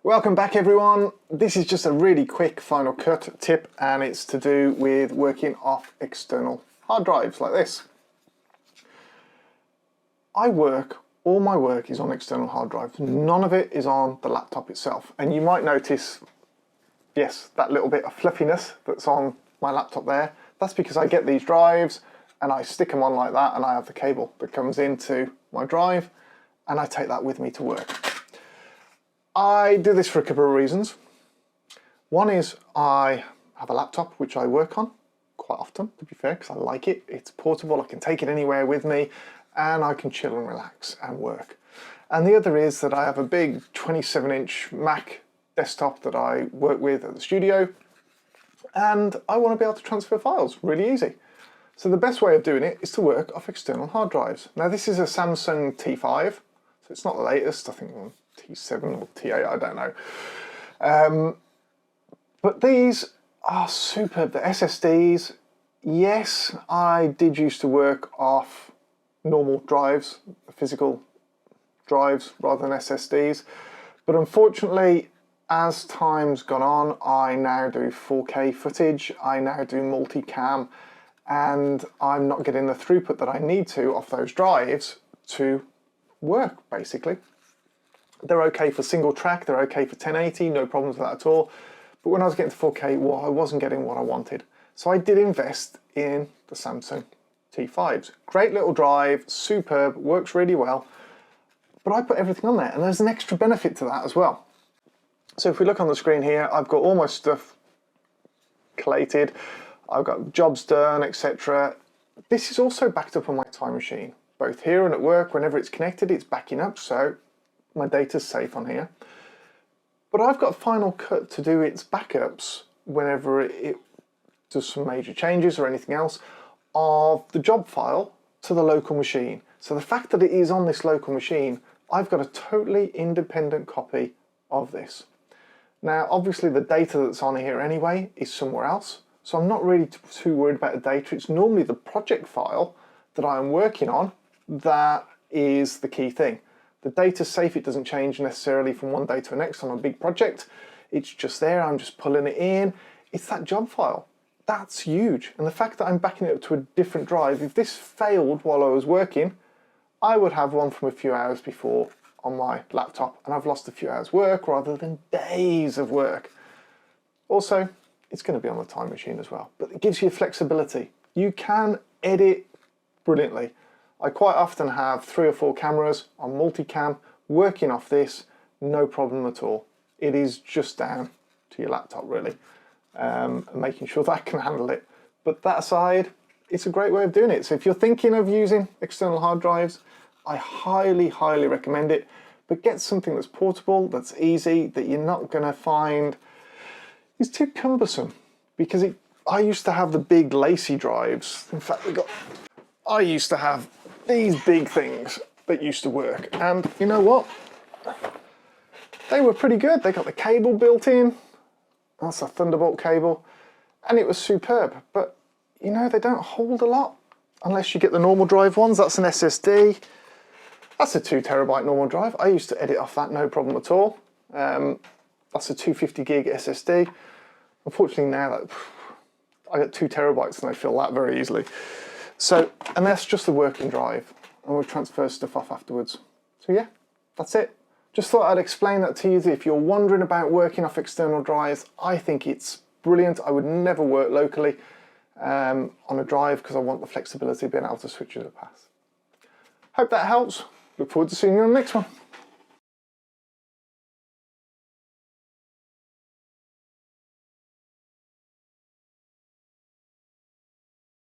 Welcome back everyone. This is just a really quick Final Cut tip and it's to do with working off external hard drives like this. All my work is on external hard drives. None of it is on the laptop itself. And you might notice, yes, that little bit of fluffiness that's on my laptop there. That's because I get these drives and I stick them on like that and I have the cable that comes into my drive and I take that with me to work. I do this for a couple of reasons. One is I have a laptop which I work on quite often, to be fair, because I like it. It's portable, I can take it anywhere with me, and I can chill and relax and work. And the other is that I have a big 27-inch Mac desktop that I work with at the studio, and I want to be able to transfer files really easy. So the best way of doing it is to work off external hard drives. Now this is a Samsung T5, so it's not the latest, I think T7 or T8, I don't know. But these are superb. The SSDs, yes, I did used to work off normal drives, physical drives rather than SSDs. But unfortunately, as time's gone on, I now do 4K footage, I now do multicam, and I'm not getting the throughput that I need to off those drives to work, basically. They're okay for single track, they're okay for 1080, no problems with that at all. But when I was getting to 4K, well, I wasn't getting what I wanted. So I did invest in the Samsung T5s. Great little drive, superb, works really well. But I put everything on there, and there's an extra benefit to that as well. So if we look on the screen here, I've got all my stuff collated, I've got jobs done, etc. This is also backed up on my time machine. Both here and at work, whenever it's connected, it's backing up, so my data's safe on here. But I've got Final Cut to do its backups whenever it does some major changes or anything else of the job file to the local machine. So the fact that it is on this local machine, I've got a totally independent copy of this. Now obviously the data that's on here anyway is somewhere else, so I'm not really too worried about the data. It's normally the project file that I'm working on that is the key thing. The data's safe, it doesn't change necessarily from one day to the next on a big project. It's just there, I'm just pulling it in. It's that job file. That's huge. And the fact that I'm backing it up to a different drive, if this failed while I was working, I would have one from a few hours before on my laptop, and I've lost a few hours work rather than days of work. Also, it's going to be on the time machine as well, but it gives you flexibility. You can edit brilliantly. I quite often have 3 or 4 cameras on multicam working off this, no problem at all. It is just down to your laptop really, and making sure that can handle it. But that aside, it's a great way of doing it. So if you're thinking of using external hard drives, I highly, highly recommend it. But get something that's portable, that's easy, that you're not going to find is too cumbersome. Because I used to have the big lacy drives. In fact, I used to have these big things that used to work, and you know what? They were pretty good. They got the cable built in. That's a Thunderbolt cable, and it was superb. But you know, they don't hold a lot unless you get the normal drive ones. That's an SSD. That's a 2 terabyte normal drive. I used to edit off that, no problem at all. That's a 250 gig SSD. Unfortunately now I got 2 terabytes and I fill that very easily. So, and that's just the working drive, and we'll transfer stuff off afterwards. So yeah, that's it. Just thought I'd explain that to you. If you're wondering about working off external drives, I think it's brilliant. I would never work locally on a drive because I want the flexibility of being able to switch as a pass. Hope that helps. Look forward to seeing you on the next one.